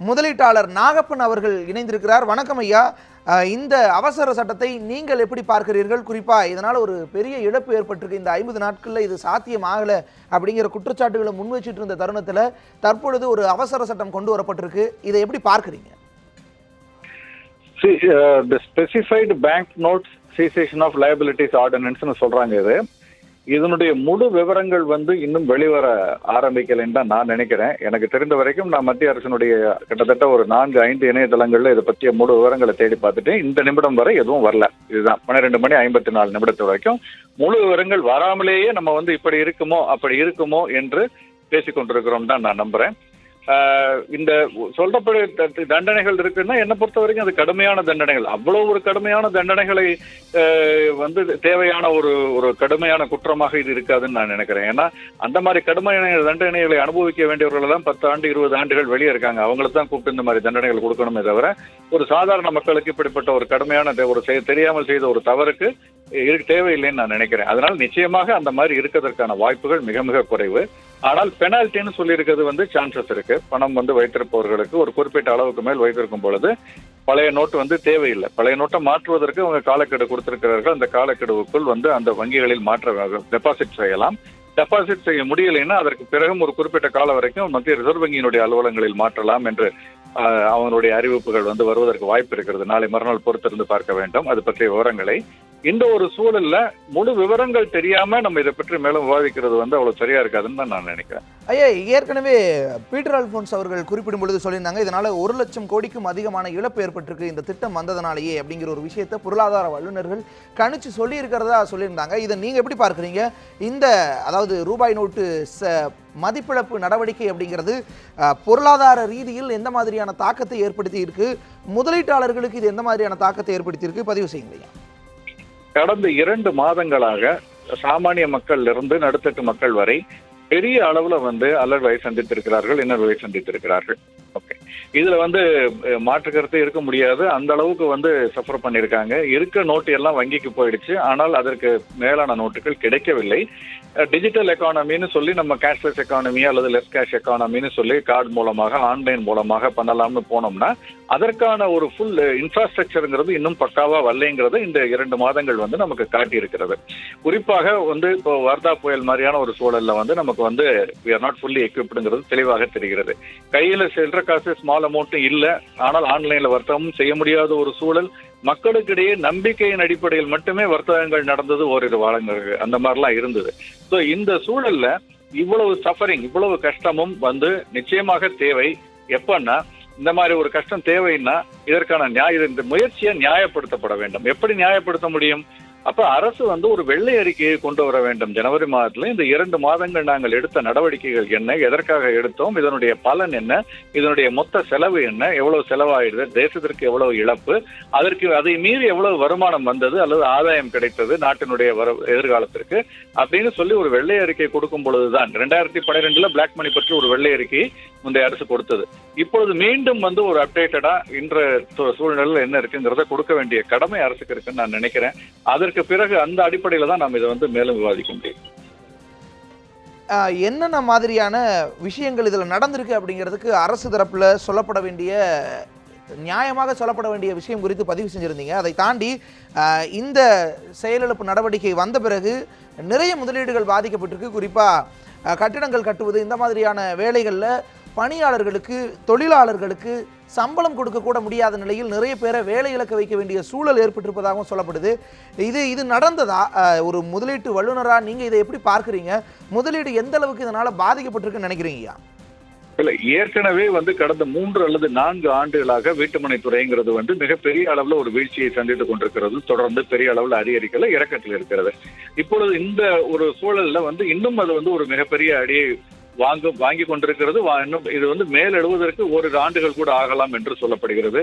முதலீட்டாளர் நாகப்பன் அவர்கள் இணைந்திருக்கிறார். வணக்கம் ஐயா. இந்த அவசர சட்டத்தை நீங்கள் எப்படி பார்க்கிறீர்கள்? குறிப்பா இதனால ஒரு பெரிய இழப்பு ஏற்பட்டிருக்கு. இந்த 50 நாட்கள்ல இது சாத்தியமாகல அப்படிங்கிற குற்றச்சாட்டுகளை முன்வச்சிட்டு இருந்த தருணத்துல தற்பொழுது ஒரு அவசர சட்டம் கொண்டு வரப்பட்டிருக்கு. இதை எப்படி பார்க்கிறீங்க? The specified bank notes cessation of liabilities ordinance சொல்றாங்க. இதனுடைய முழு விவரங்கள் இன்னும் வெளிவர ஆரம்பிக்கலைன்னு தான் நான் நினைக்கிறேன். எனக்கு தெரிந்த வரைக்கும் நான் மத்திய அரசினுடைய கிட்டத்தட்ட ஒரு 4-5 இணையதளங்கள்ல இதை பற்றிய முழு விவரங்களை தேடி பார்த்துட்டு இந்த நிமிடம் வரை எதுவும் வரல. இதுதான் 12:54 வரைக்கும் முழு விவரங்கள் வராமலேயே நம்ம இப்படி இருக்குமோ அப்படி இருக்குமோ என்று பேசிக்கொண்டிருக்கிறோம் தான் நான் நம்புறேன். இந்த சொல்லப்படி தண்டனைகள் இருக்குன்னா என்னை பொறுத்த வரைக்கும் அது கடுமையான தண்டனைகள். அவ்வளவு ஒரு கடுமையான தண்டனைகளை தேவையான ஒரு கடுமையான குற்றமாக இது இருக்காதுன்னு நான் நினைக்கிறேன். ஏன்னா அந்த மாதிரி கடுமையான தண்டனைகளை அனுபவிக்க வேண்டியவர்கள் தான் 10 ஆண்டு 20 ஆண்டுகள் வெளியே இருக்காங்க. அவங்களுக்கு தான் கூப்பிட்டு இந்த மாதிரி தண்டனைகள் கொடுக்கணுமே தவிர ஒரு சாதாரண மக்களுக்கு இப்படிப்பட்ட ஒரு கடுமையான ஒரு தெரியாமல் செய்த ஒரு தவறுக்கு தேவையில்லைன்னு நான் நினைக்கிறேன். அதனால் நிச்சயமாக அந்த மாதிரி இருக்கிறதுக்கான வாய்ப்புகள் மிக மிக குறைவு. ஆனால் பெனால்ட்டின்னு சொல்லி இருக்கிறது சான்சஸ் இருக்கு. பணம் வைத்திருப்பவர்களுக்கு ஒரு குறிப்பிட்ட அளவுக்கு மேல் வைத்திருக்கும் பொழுது பழைய நோட்டு தேவையில்லை. பழைய நோட்டை மாற்றுவதற்கு அவங்க காலக்கெடு கொடுத்திருக்கிறார்கள். அந்த காலக்கெடுவுக்குள் அந்த வங்கிகளில் டெபாசிட் செய்யலாம். டெபாசிட் செய்ய முடியலைன்னா அதற்கு பிறகும் ஒரு குறிப்பிட்ட காலம் வரைக்கும் மத்திய ரிசர்வ் வங்கியினுடைய அலுவலகங்களில் மாற்றலாம் என்று அவங்களுடைய அறிவிப்புகள் வருவதற்கு வாய்ப்பு இருக்கிறது. நாளை மறுநாள் பொறுத்திருந்து பார்க்க வேண்டும் அது பற்றிய விவரங்களை. இந்த ஒரு சூழல்ல முழு விவரங்கள் தெரியாம நம்ம இதை பற்றி மேலும் விவாதிக்கிறது அவ்வளவு சரியா இருக்காதுன்னு தான் நான் நினைக்கிறேன். ஐயா, ஏற்கனவே பீட்டர் அல்போன்ஸ் அவர்கள் குறிப்பிடும் பொழுது சொல்லியிருந்தாங்க, இதனால 1 லட்சம் கோடிக்கும் அதிகமான இழப்பு ஏற்பட்டிருக்கு இந்த திட்டம் வந்ததுனாலேயே அப்படிங்கிற ஒரு விஷயத்தை பொருளாதார வல்லுநர்கள் கணிச்சு சொல்லி இருக்கிறதா சொல்லியிருந்தாங்க. இதை நீங்க எப்படி பார்க்குறீங்க? இந்த அதாவது ரூபாய் நோட்டு மதிப்பிழப்பு நடவடிக்கை அப்படிங்கிறது பொருளாதார ரீதியில் எந்த மாதிரியான தாக்கத்தை ஏற்படுத்தி இருக்கு? முதலீட்டாளர்களுக்கு இது எந்த மாதிரியான தாக்கத்தை ஏற்படுத்தி இருக்கு? பதிவு செய்யுங்க. கடந்த 2 மாதங்களாக சாமானிய மக்கள் இருந்து நடுத்தட்டு மக்கள் வரை பெரிய அளவுல அல்லல்களை சந்தித்திருக்கிறார்கள், இன்னல்களை சந்தித்திருக்கிறார்கள். ஓகே, இதுல மாற்று கருத்து இருக்க முடியாது. அந்த அளவுக்கு சஃபர் பண்ணியிருக்காங்க. இருக்க நோட்டு எல்லாம் வங்கிக்கு போயிடுச்சு. ஆனால் அதற்கு மேலான நோட்டுகள் கிடைக்கவில்லை. டிஜிட்டல் எக்கானமின்னு சொல்லி நம்ம கேஷ்லெஸ் எக்கானமி அல்லது லெஸ் கேஷ் எக்கானமின்னு சொல்லி கார்டு மூலமாக ஆன்லைன் மூலமாக பண்ணலாம்னு போனோம்னா அதற்கான ஒரு ஃபுல் இன்ஃப்ராஸ்ட்ரக்சருங்கிறது இன்னும் பக்காவா வரலைங்கிறது இந்த 2 மாதங்கள் நமக்கு காட்டி இருக்கிறது. குறிப்பாக இப்போ வர்தா புயல் மாதிரியான ஒரு சூழல்ல நமக்கு we are not fully equippedங்கிறது தெளிவாக தெரிகிறது. கையில செல்ற காசு ஸ்மால் அமௌண்ட் இல்ல, ஆனால் ஆன்லைன்ல வர்த்தகமும் செய்ய முடியாத ஒரு சூழல். மக்களுக்கிடையே நம்பிக்கையின் அடிப்படையில் மட்டுமே வர்த்தகங்கள் நடந்தது ஓரிரு வாரங்களுக்கு. அந்த மாதிரிலாம் இருந்தது. ஸோ இந்த சூழல்ல இவ்வளவு சஃபரிங், இவ்வளவு கஷ்டமும் நிச்சயமாக தேவை. எப்பன்னா இந்த மாதிரி ஒரு கஷ்டம் தேவைன்னா இதற்கான இந்த முயற்சியை நியாயப்படுத்தப்பட வேண்டும். எப்படி நியாயப்படுத்த முடியும்? அப்ப அரசு ஒரு வெள்ளை அறிக்கையை கொண்டு வர வேண்டும். ஜனவரி மாதத்துல இந்த 2 மாதங்கள் நாங்கள் எடுத்த நடவடிக்கைகள் என்ன, எதற்காக எடுத்தோம், இதனுடைய பலன் என்ன, இதனுடைய மொத்த செலவு என்ன, எவ்வளவு செலவாயிடுது, தேசத்திற்கு எவ்வளவு இழப்பு, அதற்கு அதை மீறி எவ்வளவு வருமானம் வந்தது அல்லது ஆதாயம் கிடைத்தது நாட்டினுடைய எதிர்காலத்திற்கு அப்படின்னு சொல்லி ஒரு வெள்ளை அறிக்கை கொடுக்கும் பொழுதுதான் 2012 பிளாக் மணி பற்றி ஒரு வெள்ளை அறிக்கையை முந்தைய அரசு கொடுத்தது. இப்பொழுது மீண்டும் ஒரு அப்டேட்டடா இன்ற சூழ்நிலையில் என்ன இருக்குங்கிறத கொடுக்க வேண்டிய கடமை அரசுக்கு இருக்குன்னு நான் நினைக்கிறேன். அதற்கு பிறகு அந்த அடிப்படையில தான் நாம் இதை மேலும் விவாதிக்க முடியும். என்னென்ன மாதிரியான விஷயங்கள் இதுல நடந்திருக்கு அப்படிங்கிறதுக்கு அரசு தரப்புல சொல்லப்பட வேண்டிய, நியாயமாக சொல்லப்பட வேண்டிய விஷயம் குறித்து பதிவு செஞ்சிருந்தீங்க. அதை தாண்டி இந்த செயலிழப்பு நடவடிக்கை வந்த பிறகு நிறைய முதலீடுகள் பாதிக்கப்பட்டிருக்கு. குறிப்பா கட்டிடங்கள் கட்டுவது, இந்த மாதிரியான வேலைகளில் பணியாளர்களுக்கு, தொழிலாளர்களுக்கு சம்பளம் கொடுக்க கூட முடியாத நிலையில் நிறைய பேரை வேலை இழக்க வைக்க வேண்டிய சூழல் ஏற்பட்டிருப்பதாகவும் சொல்லப்படுது. இது நடந்ததா? ஒரு முதலீட்டு வல்லுநரா நீங்க இதை எப்படி பார்க்குறீங்க? முதலீடு எந்த அளவுக்கு இதனால பாதிக்கப்பட்டிருக்குன்னு நினைக்கிறீங்க? இல்ல, ஏற்கனவே கடந்த 3 அல்லது 4 ஆண்டுகளாக வீட்டுமனை துறைங்கிறது மிகப்பெரிய அளவுல ஒரு வீழ்ச்சியை சந்தித்துக் கொண்டிருக்கிறது. தொடர்ந்து பெரிய அளவுல அதிகரிக்கல, இறக்கத்தில் இருக்கிறது. இப்பொழுது இந்த ஒரு சூழல்ல இன்னும் அது ஒரு மிகப்பெரிய அடியை வாங்கி கொண்டிருக்கிறது. இன்னும் இது மேலெழுவதற்கு 1 ஆண்டுகள் கூட ஆகலாம் என்று சொல்லப்படுகிறது.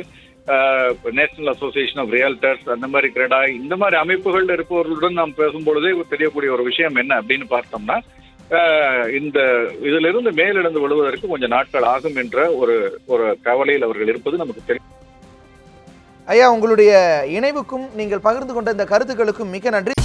நேஷனல் அசோசியேஷன் ஆஃப் ரியல்டர்ஸ், அந்த மாதிரி கிரெடா, இந்த மாதிரி அமைப்புகள் இருப்பவர்களுடன் நாம் பேசும்பொழுதே தெரியக்கூடிய ஒரு விஷயம் என்ன அப்படின்னு பார்த்தோம்னா இந்த இதிலிருந்து மேலெழுந்து விழுவதற்கு கொஞ்சம் நாட்கள் ஆகும் என்ற ஒரு கவலையில் அவர்கள் இருப்பது நமக்கு தெரியும். ஐயா, உங்களுடைய இணைவுக்கும் நீங்கள் பகிர்ந்து கொண்ட இந்த கருத்துக்களுக்கும் மிக நன்றி.